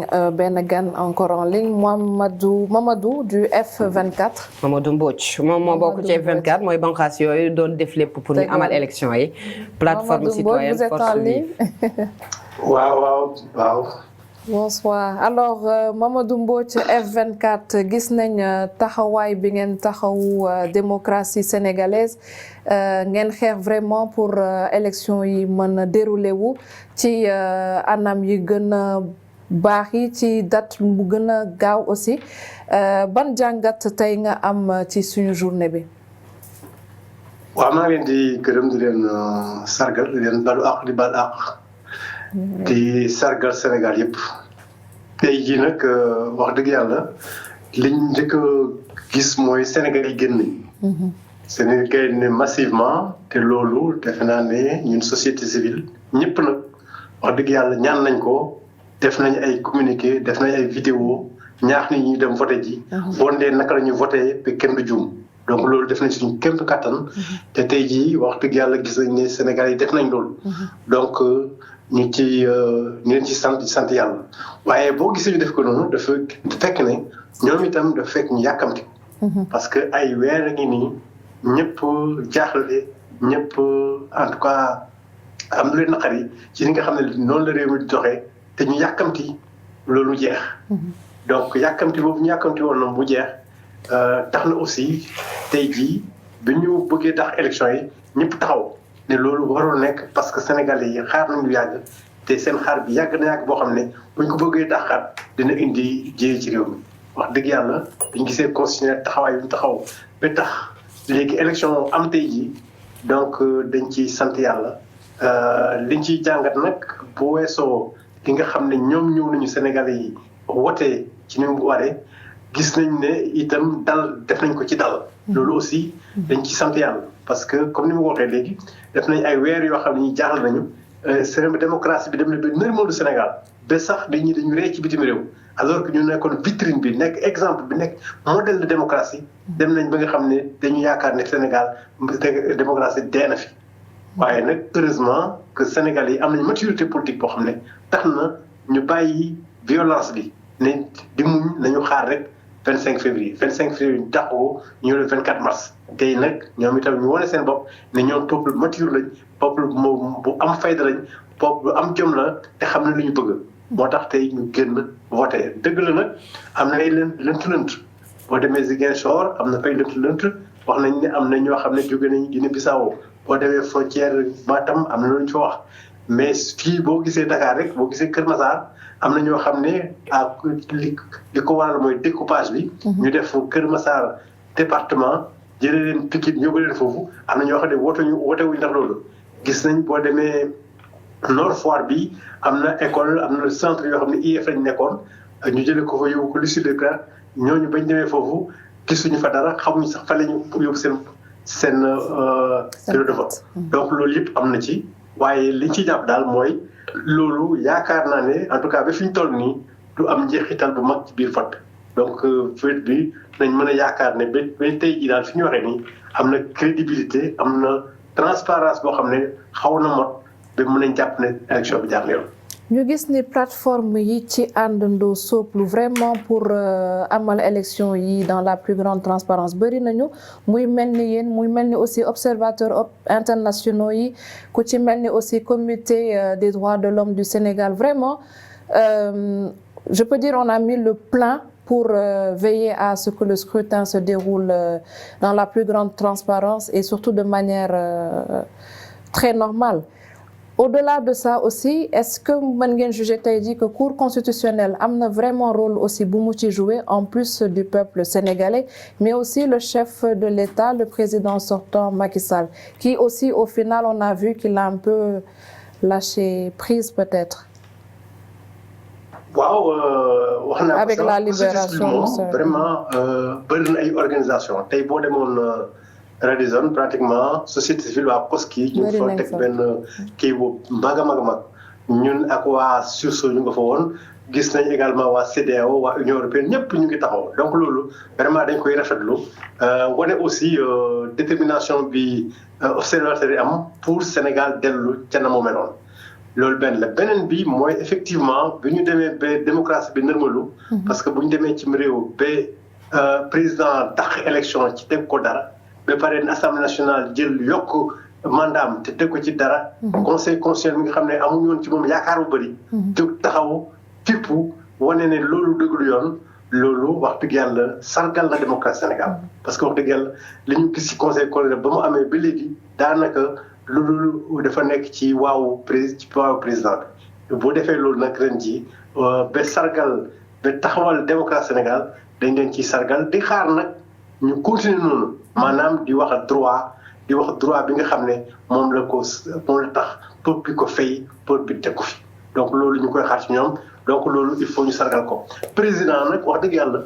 benn gan encore en ligne Mamadou du F24. Mamadou Mbodj moom moo bokk ci F24 mooy banqaas yooyu doon def lépp pour ñu amal élection yi. plateforme citoyenne force vive. waaw. Bonsoir alors Mamadou Mbodj F24 gis nañ taxawaay bi ngeen taxawu démocratie sénégalaise ngeen xeex vraiment pour élection yi mën a dérouler wu ci anam yi gën a baax yi ci date bu gën a gaaw aussi ban jàngat tey nga am ci suñu journée bi. waaw maa ngi leen di gërëm di leen sargal di leen balu àq di bal àq di sargal Sénégal yëpp tey jii nag wax dëgg yàlla liñ njëkk a gis mooy Sénégal yi génn nañ. Sénégal yi ne massivement te loolu defe naa ne ñun société civile ñëpp nag wax dëgg yàlla ñaan nañ ko def nañ ay communiqué def nañ ay vidéo ñaax nit ñi dem voté ji. wondee naka la ñuy voté ba kenn du juum. donc loolu def nañ suñu kéem kattan. te tey jii wax dëgg yàlla gis nañ ne Sénégal yi def nañ loolu. donc ñu leen ci sant yàlla waaye boo gisee ñu def ko noonu dafa fekk ne ñoom itam dafa fekk ñu yàkkamti. parce que ay weer a ngi nii ñëpp jaaxle ñëpp en tout cas am lu leen naqari ci li nga xam ne noonu la réew mi di doxee te ñu yàkkamti loolu jeex. donc yàkkamti boobu ñu yàkkamti woon na mu jeex. tax na aussi tey jii bi ñu bëggee tax élection yi ñëpp taxaw ne loolu warul nekk parce que sénégalais yi xaar nañu yàgg te seen xaar bi yàgg na yàgg boo xam ne buñ ko bëggee taxaat dina indi jéey ci réew mi wax dëgg yàlla dañu gisee constitutionnel taxawaay bi mu taxaw ba tax léegi élection am tey jii donc dañ ci sant yàlla liñ ciy jàngat nag bu weesoo li nga xam ne ñoom ñëw nañu sénégalais yi wote ci ni mu waree gis nañ ne itam dal def nañ ko ci dal loolu aussi dañ ci sant yàlla parce que comme ni ma ko waxee léegi def nañ ay weer yoo xam ne ñu jaaxal nañu seen démocratie bi dem na ba nërmalu Sénégal ba sax dañuy ree ci bitim réew alors que ñu nekkoon vitrine bi nekk exemple bi nekk modèle de démocratie dem nañ ba nga xam ne dañu yaakaar ne Sénégal démocratie dee na fi waaye nag heureusement que Sénégal yi am nañ maturité politique boo xam ne tax na ñu bàyyi violence bi ne di muñ nañu xaar rek 25 février ñu taxawoo ñu le 24 mars tey nag ñoom itam ñu wane seen bopp ne ñoom peuple mature lañ peuple bu am fayda lañ peuple bu am jom la te xam ne lu ñu bëgg moo tax tey ñu génn voté dëgg la nag am na ay lënt boo demee Ziguinchor am na fay lënt wax nañ ne am na ñoo xam ne jóge nañ Guinée Bissau boo demee frontière Matam am na lu ñu fa wax mais fii boo gisee Dakar rek boo gisee Kër Massar am na ñoo xam ne li ko waral mooy découpage bi. ñu def Kër Massar département jëlee leen Pikine yóbbu leen foofu am na ñoo xam ne woote wuñ ndax loolu. gis nañ boo demee Nord Foire bi am na école am na centre yoo xam ne IEF lañ nekkoon ñu jëlee ko fa yóbbu ko lycée de Dakar ñooñu bañ demee foofu gisuñu fa dara xamuñ sax fa lañu pour yóbbu seen bureau de vote. donc loolu yëpp am na ci waaye liñ ci jàpp daal mooy. loolu yaakaar naa ne en tout cas ba fi ñu toll nii du am njeexital bu mag ci biir vote donc vote bi nañ mën a yaakaar ne ba tey jii daal fi ñu waxee nii am na crédibilité am na transparence boo xam ne xaw na mot ba mën nañ jàpp ne élection bi jaar na yoon. ñu gis ni plateforme yi ci àndandoo sopplu vraiment pour amal élection yi dans la plus grande transparence bëri nañu muy mel ni yéen muy mel ni aussi observateurs internationaux yi ku ci mel ni aussi comité des droits de l'homme du Sénégal vraiment je peux dire on a mis le plein pour veiller à ce que le scrutin se déroule dans la plus grande transparence et surtout de manière très normale. Au-delà de ça aussi, est-ce que mën ngeen juger tey jii que Cour constitutionnelle am na vraiment rôle aussi bu mu ci jouer en plus du peuple sénégalais, mais aussi le chef de l'État, le président sortant Macky Sall, qui aussi au final on a vu qu'il a un peu lâché prise peut-être. waaw wax naa avec la libération vraiment bëri na ay organisation tey boo demoon Radisson pratiquement société civile waa Koski ñu ngi fa teg benn kii bu mag a mag ñun ak waa Sursaut ñu nga fa woon gis nañ également waa CEDEAO waa Union européenne ñëpp ñu ngi taxaw donc loolu vraiment dañ koy rafetlu wane aussi détermination bi observateur yi am pour Sénégal dellu ca na mu meloon loolu benn la beneen bi mooy effectivement bi ñu demee ba démocratie bi nërmalu parce que bu ñu demee ci réew ba président tax élection ci teg ko dara ba pare assemblée nationale jël yokk mandaam te teg ko ci dara conseil constitutionnel mi nga xam ne amuñu woon ci moom yaakaar bu bëri jóg taxaw fippu wane ne loolu dëgglu yoon loolu wax dëgg yàlla sargal na démocratie Sénégal parce que wax dëgg yàlla li ñu gis ci conseil constitutionnel ba mu amee ba léegi daanaka loolu dafa nekk ci waawu président bi boo defee loolu nag ren ji ba sargal ba taxawal démocratie Sénégal dañ leen ciy sargal di xaar nag ñu continuer noonu maanaam di wax droit bi nga xam ne moom la tax peuple bi ko fay peuple bi teg ko fi donc loolu ñu koy xaar ci ñoom donc loolu il faut ñu sargal ko président nag wax dëgg yàlla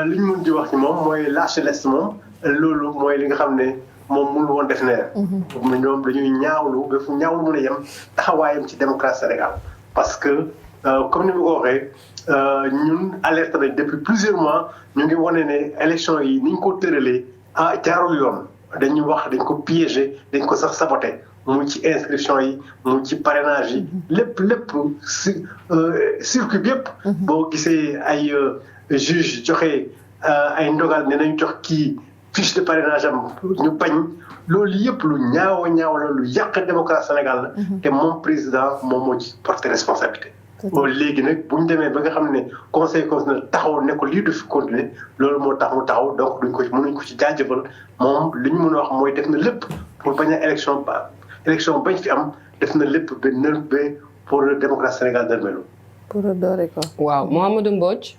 li ñu mën di wax ci moom mooy lâcher lest moom loolu mooy li nga xam ne moom mënul woon def neer ñoom dañuy ñaawlu ba fu ñaawlu mën a yem taxawaayam ci démocratie Sénégal parce que comme ni ma ko waxee ñun alerte nañ depuis plusieurs mois ñu ngi wane ne élection yi ni ñu ko tëralee jaarul yoon dañuy wax dañ ko piégé dañ ko sax saboté mu ci inscription yi mu ci parrainage yi lépp circuit bi yëpp boo gisee ay juge joxe ay ndogal ne nañu jox kii fiche de parrainage am ñu bañ loolu yëpp lu ñaaw la lu yàq démocratie Sénégal la te moom président moom moo ci porté responsabilité léegi nag bu ñu demee ba nga xam ne conseil constitutionnel taxaw ne ko lii du fi continuer loolu moo tax mu taxaw donc mënuñ ko ci jaajëfal moom li ñu mën a wax mooy def na lépp pour bañ a élection bañ fi am def na lépp ba pour démocratie Sénégal dërmelu pour doore ko waaw Mouhamadou Mbodj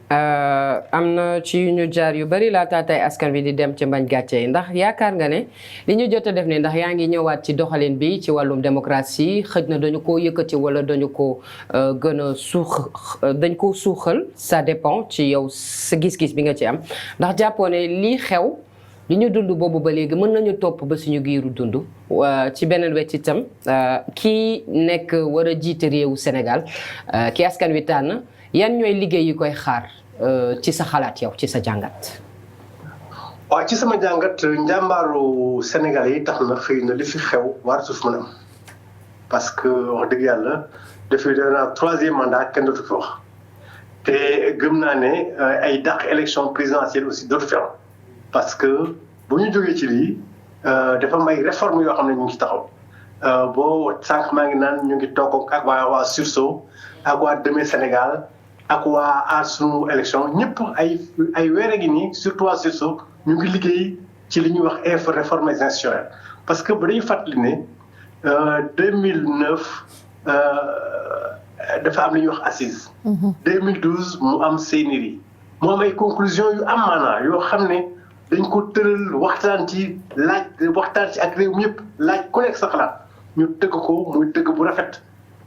am na ci yu ñu jaar yu bari laata tey askan wi di dem ci mbañ gàcce yi ndax yaakaar nga ne li ñu jot a def ni ndax yaa ngi ñëwaat ci doxalin bi ci wàllum démocratie xëj na dañu koo yëkkati wala dañu ko gën a dañ koo suuxal ça dépend ci yow sa gis-gis bi nga ci am ndax jàppoo ne lii xew li ñu dund boobu ba léegi mën nañu topp ba suñu giiru dund ci beneen wet itam kii nekk war a jiite réewu Sénégal ki askan wi tànn yan ñooy liggéey yi koy xaar ci sa xalaat yow ci sa jàngat. waaw ci sama jàngat njàmbaaru Sénégal yi tax na xëy na li fi xew war suuf mën a am parce que wax dëgg yàlla dafay doon troisième mandat kenn dootu fi wax te gëm naa ne ay dàq élection présidentielle aussi dootu fi am parce que bu ñu jógee ci lii dafa am ay réformes yoo xam ne ñu ngi ci taxaw boo sànq maa ngi naan ñu ngi toog ak waa sursaut ak waa Demain Sénégal ak waa aar sunu élection ñëpp ay weer a ngi nii surtout waa sursaut ñu ngi liggéey ci li ñuy wax réforme institutionnelle parce que ba dañuy fàttali ne 2009 dafa am li ñuy wax assise 2012 mu am CNRI mu am ay conclusions yu am maanaa yoo xam ne dañ ko tëral waxtaan ci ak réew mi yëpp laaj ku nekk sa xalaat ñu tëgg ko muy tëgg bu rafet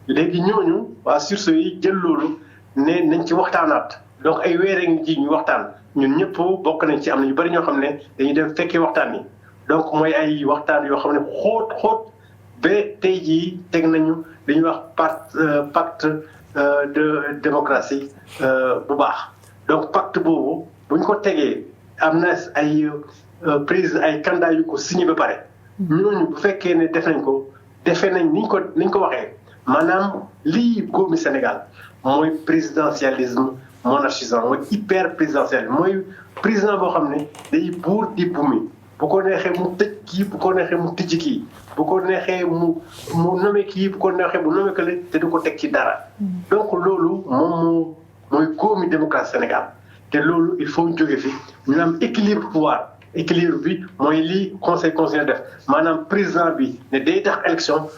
léegi ñooñu waa sursaut yi jël loolu ne nañ ci waxtaanaat donc ay weer ngi ji ñu waxtaan ñun ñëpp bokk nañ ci am na ñu bari ñoo xam ne dañuy dem fekkee waxtaan yi donc mooy ay waxtaan yoo xam ne xóot ba tey jii teg nañu li ñuy wax pacte de démocratie bu baax donc pacte boobu bu ñu ko tegee am na ay prise ay candidat yu ko signé ba pare ñooñu bu fekkee ne def nañ ko defee nañ niñ ko waxee maanaam lii góomi Sénégal mooy présidentialisme monarchisme mooy hyper présidentiel mooy président boo xam ne day buur di bumi bu ko neexee mu tëj kii bu ko neexee mu tijji kii bu ko neexee mu nommé kii bu ko neexee mu nommé kële te du ko teg ci dara donc loolu moom mooy góomi démocratie Sénégal te loolu il faut ñu jóge fi ñu am équilibre pouvoir équilibre bi mooy lii conseil def maanaam président bi ne day tax élection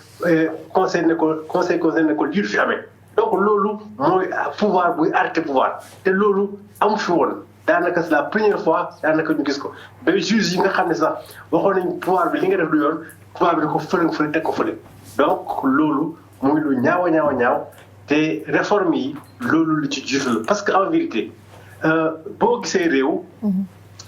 conseil ne ko lii du fi amee donc loolu mooy pouvoir buy arrêté pouvoir te loolu amu fi woon daanaka c'est la première fois daanaka ñu gis ko ba juge yi nga xam ne sax waxoon nañ pouvoir bi li nga def du yoon pouvoir bi da ko fële teg ko fële donc loolu muy lu ñaaw te réforme yi loolu lu ci jiitu la parce que en vérité boo gisee réew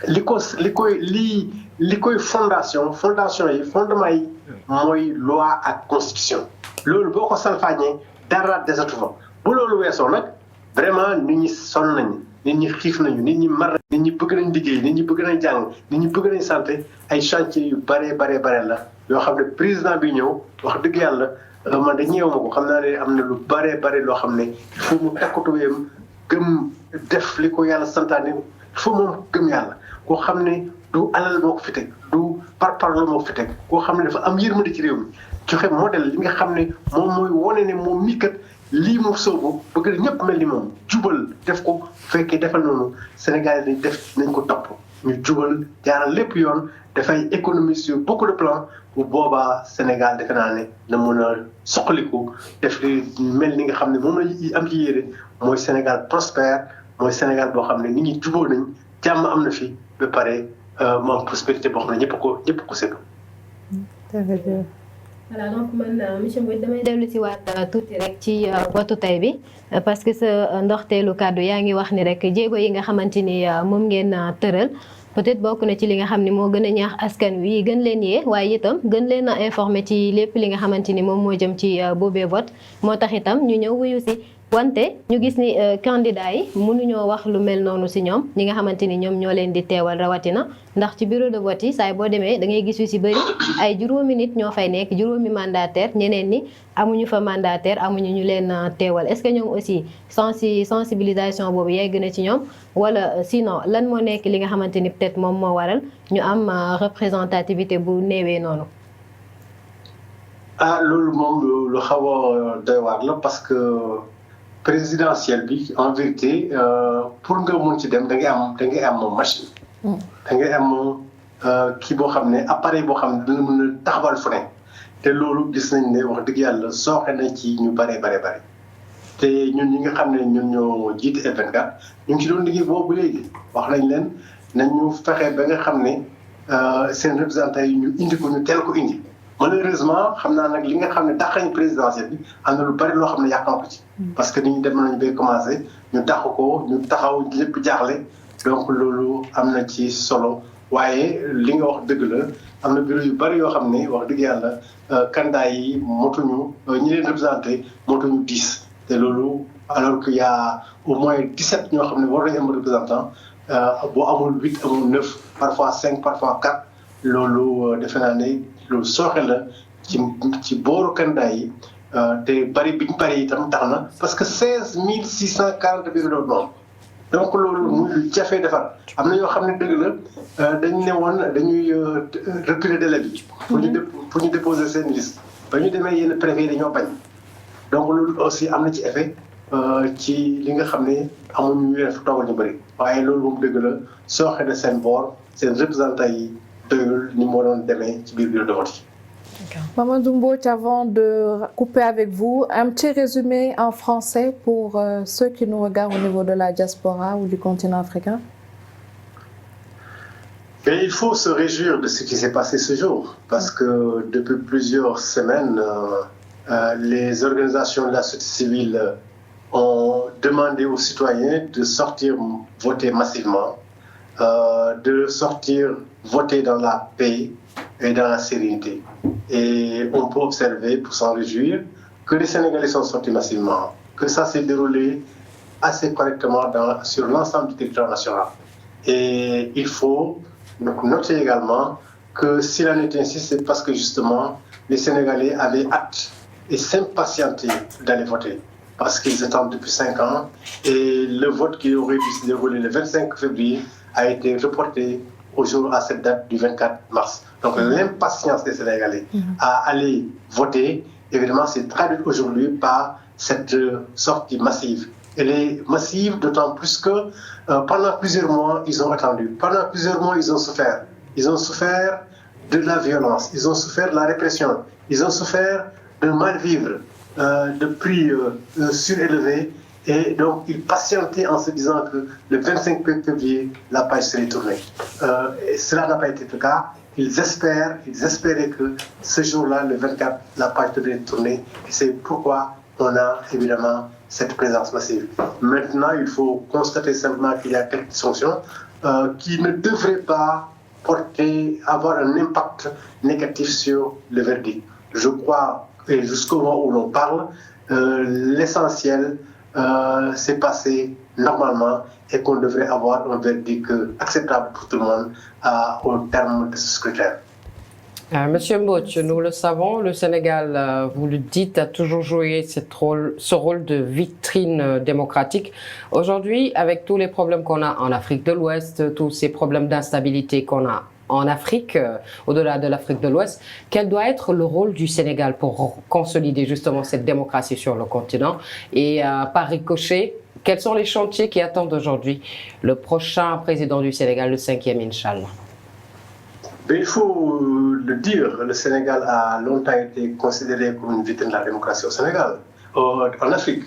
li koy fondement yi mooy loi ak constitution loolu boo ko salfaañee dara desatu fa bu loolu weesoo nag vraiment nit ñi sonn nañu nit ñi xiif nañu nit ñi mar nit ñi bëgg nañ liggéey nit ñi bëgg nañ jàng nit ñi bëgg nañ santé ay chantier yu bare la yoo xam ne président bi ñëw wax dëgg yàlla man de ñëw ma ko xam naa ne am na lu bare loo xam ne il faut mu takkatuweem gëm def li ko yàlla santaane il faut moom gëm yàlla koo xam ne du alal moo ko fi teg du parparloo moo ko fi teg koo xam ne dafa am yërmande ci réew mi joxe modèle li nga xam ne moom mooy wane ne moom mii kat lii mu soobu bëgg na ñëpp mel ni moom jubal def ko fekkee defal noonu Sénégal yi def nañ ko topp ñu jubal jaaral lépp yoon dafay économie sur beaucoup de plans bu boobaa Sénégal defe naa ne na mën a soqaliku def li mel ni nga xam ne moom la am ci yéene mooy Sénégal prospère mooy Sénégal boo xam ne nit ñi juboo nañ jàmm am na fi ba pare mu am prospérité boo xam ne ñëpp ko séddu. voilà donc man monsieur Mbodj damay dellu si waat tuuti rek ci votu tey bi parce que sa ndoxteelu kàddu yaa ngi wax ni rek jéego yi nga xamante ni moom ngeen tëral peut-être bokk na ci li nga xam ni moo gën a ñaax askan wi gën leen yee waaye itam gën leen a informer ci lépp li nga xamante ni moom moo jëm ci boobee vote moo tax itam ñu ñëw wuyu si wante ñu gis ni candidat yi mënuñoo wax lu mel noonu si ñoom ñi nga xamante ni ñoom ñoo leen di teewal rawatina ndax ci bureau de vote yi saay boo demee da ngay gis yu si bëri ay juróomi nit ñoo fay nekk juróomi mandataire ñeneen ni amuñu fa mandataire amuñu ñu leen teewal est-ce que ñoom aussi sensibilisation boobu yegg na ci ñoom wala sinon lan moo nekk li nga xamante ni peut-être moom moo waral ñu am représentativité bu néewee noonu. loolu moom lu xaw a doy waar la parce que présidentielle bi en vérité pour nga mun ci dem da ngay am machine. da ngay am kii boo xam ne appareil boo xam ne dina mën a taxawal fu ne te loolu gis nañ ne wax dëgg yàlla sooxe na ci ñu bare te ñun ñi nga xam ne ñun ñoo jiite F24 ñu ngi ci doon liggéey boobu léegi wax nañ leen nañu fexe ba nga xam ne seen représentants yi ñu indi ko ñu teel ko indi malheureusement xam naa nag li nga xam ne dàqañ présidentielle bi am na lu bari loo xam ne yàq na ko ci. parce que nit ñi dem nañu bay commencé ñu dàq ko ñu taxaw lépp jaaxle donc loolu am na ci solo waaye li nga wax dëgg la am na bureau yu bari yoo xam ne wax dëgg yàlla candidat yi motuñu ñi leen représenté motuñu 10 te loolu alors qu'il y a au moins 17 ñoo xam ne war nañu am représentant boo amul 8 amul 9 parfois 5 parfois 4 loolu defe naa ne loolu sooxe la ci booru candidat yi te bari biñ bari itam tax na parce que 16 640 bureaux de vote donc loolu muy lu jafe defar am na yoo xam ne dëgg la dañ ne woon dañuy reculer délai bi pour ñu déposer seen liste ba ñu demee yenn préfet yi dañoo bañ donc loolu aussi am na ci effet ci li nga xam ne amuñu ñu leen fa toogal ñu bëri waaye loolu moom dëgg la sooxe na seen boor seen représentants yi doyul ni moo doon demee ci biir bureau de vote yi. Mamadou Mbodj, avant de couper avec vous, un petit résumé en français pour ceux qui nous regardent au niveau de la diaspora ou du continent africain. Et il faut se réjouir de ce qui s'est passé ce jour, parce que depuis plusieurs semaines, les organisations de la société civile ont demandé aux citoyens de sortir voter massivement, de sortir voter dans la paix et dans la sérénité. Et on peut observer, pour s'en réjouir, que les Sénégalais sont sortis massivement, que ça s'est déroulé assez correctement sur l'ensemble du territoire national. Et il faut noter également que s'il en est ainsi, c'est parce que justement, les Sénégalais avaient hâte et s'impatientaient d'aller voter. Parce qu'ils attendent depuis 5 ans et le vote qui aurait dû se dérouler le 25 février a été reporté à cette date du 24 mars. Donc l'impatience des Sénégalais à aller voter, évidemment, c'est traduit aujourd'hui par cette sortie massive. Elle est massive d'autant plus que pendant plusieurs mois, ils ont attendu. Pendant plusieurs mois, ils ont souffert. Ils ont souffert de la violence, ils ont souffert de la répression, ils ont souffert de mal-vivre, de prix surélevés. Et donc, ils patientaient en se disant que le 25 février, la page serait tournée. Et cela n'a pas été le cas. Ils espéraient que ce jour-là, le 24, la page devait tourner. Et c'est pourquoi on a évidemment cette présence massive. Maintenant, il faut constater simplement qu'il y a quelques sanctions qui ne devraient pas avoir un impact négatif sur le verdict. Je crois, et jusqu'au moment où l'on parle, l'essentiel s'est passé normalement et qu'on devrait avoir un verdict acceptable pour tout le monde au terme de ce scrutin. Monsieur Mbodj, nous le savons, le Sénégal, vous le dites, a toujours joué ce rôle de vitrine démocratique. Aujourd'hui, avec tous les problèmes qu'on a en Afrique de l'Ouest, tous ces problèmes d'instabilité qu'on a en Afrique, au-delà de l'Afrique de l'Ouest, quel doit être le rôle du Sénégal pour consolider justement cette démocratie sur le continent? Et par ricochet, quels sont les chantiers qui attendent aujourd'hui le prochain président du Sénégal, le 5e, Inch'Allah? Mais il faut le dire, le Sénégal a longtemps été considéré comme une vitrine de la démocratie au Sénégal, en Afrique,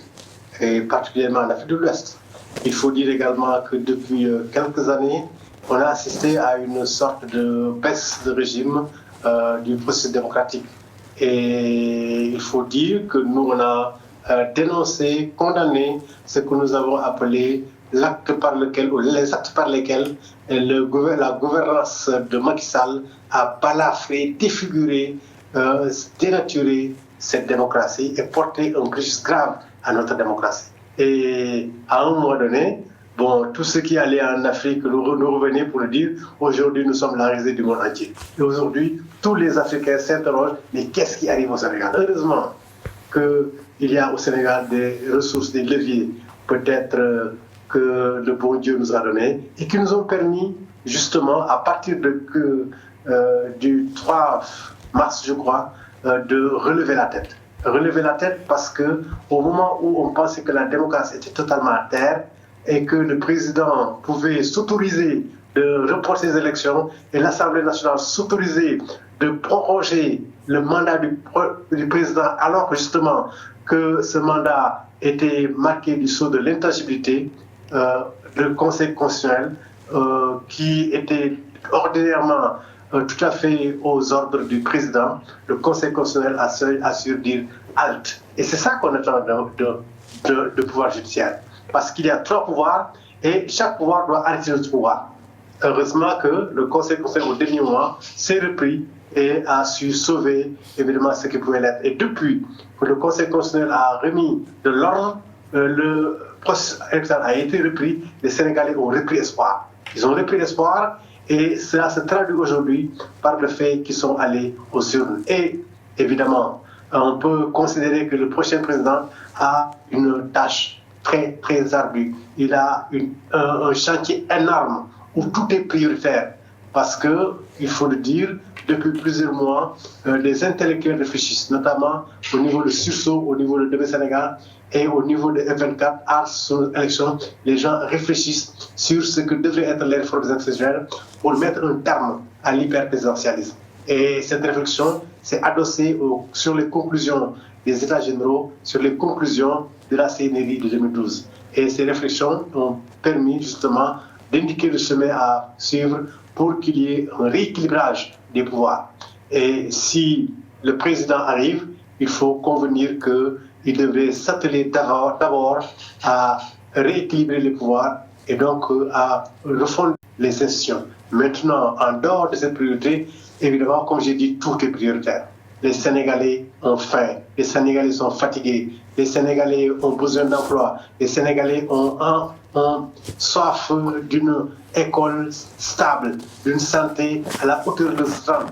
et particulièrement en Afrique de l'Ouest. Il faut dire également que depuis quelques années, on a assisté à une sorte de baisse de régime du processus démocratique. Et il faut dire que nous, on a dénoncé, condamné ce que nous avons appelé l'acte par lequel, ou les actes par lesquels la gouvernance de Macky Sall a balafré, défiguré, dénaturé cette démocratie et porté un préjudice grave à notre démocratie. Et à un moment donné, bon, tout ce qui allait en Afrique nous revenait pour le dire, aujourd'hui nous sommes la risée du monde entier. Et aujourd'hui, tous les Africains s'interrogent, mais qu'est-ce qui arrive au Sénégal? Heureusement qu'il y a au Sénégal des ressources, des leviers, peut-être que le bon Dieu nous a donné et qui nous ont permis justement à partir du 3 mars, je crois, de relever la tête. Relever la tête parce que au moment où on pensait que la démocratie était totalement à terre et que le président pouvait s'autoriser de reporter les élections et l'Assemblée nationale s'autoriser de proroger le mandat du président alors que justement que ce mandat était marqué du sceau de l'intangibilité, le Conseil constitutionnel qui était ordinairement tout à fait aux ordres du président, le Conseil constitutionnel a su dire halte. Et c'est ça qu'on attend de pouvoir judiciaire. Parce qu'il y a trois pouvoirs et chaque pouvoir doit arrêter notre pouvoir. Heureusement que le Conseil constitutionnel au dernier mois s'est repris et a su sauver évidemment ce qui pouvait l'être. Et depuis que le Conseil constitutionnel a remis de l'ordre, le processus électoral a été repris, les Sénégalais ont repris espoir. Ils ont repris espoir et cela se traduit aujourd'hui par le fait qu'ils sont allés aux urnes. Et évidemment, on peut considérer que le prochain président a une tâche très, très ardue. Il a un chantier énorme où tout est prioritaire. Parce que, il faut le dire, depuis plusieurs mois, les intellectuels réfléchissent, notamment au niveau de sursaut, au niveau de DB Sénégal et au niveau de F24, à son élection, les gens réfléchissent sur ce que devrait être les réformes institutionnelles pour mettre un terme à l'hyperprésidentialisme. Et cette réflexion s'est adossée sur les conclusions des États généraux, sur les conclusions de la CNRI de 2012. Et ces réflexions ont permis justement d'indiquer le chemin à suivre pour qu'il y ait un rééquilibrage des pouvoirs. Et si le président arrive, il faut convenir qu'il devrait s'atteler d'abord à rééquilibrer les pouvoirs et donc à refonder les institutions. Maintenant, en dehors de cette priorité, évidemment, comme j'ai dit, tout est prioritaire. Les Sénégalais ont faim, les Sénégalais sont fatigués, les Sénégalais ont besoin d'emploi, les Sénégalais ont soif d'une école stable, d'une santé à la hauteur de ce temps.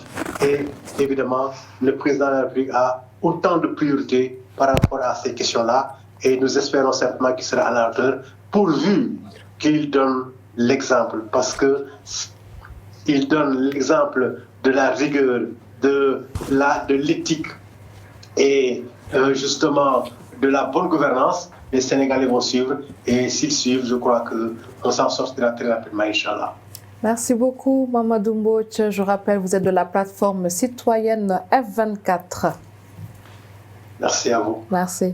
Et évidemment, le président de la République a autant de priorités par rapport à ces questions-là et nous espérons simplement qu'il sera à la hauteur pourvu qu'il donne l'exemple parce qu'il donne l'exemple de la rigueur, de l'éthique et justement de la bonne gouvernance. Les Sénégalais vont suivre et s'ils suivent, je crois qu'on s'en sortira très rapidement, Inch'Allah. Merci beaucoup, Mamadou Mbodj. Je rappelle, vous êtes de la plateforme citoyenne F24. Merci à vous. Merci.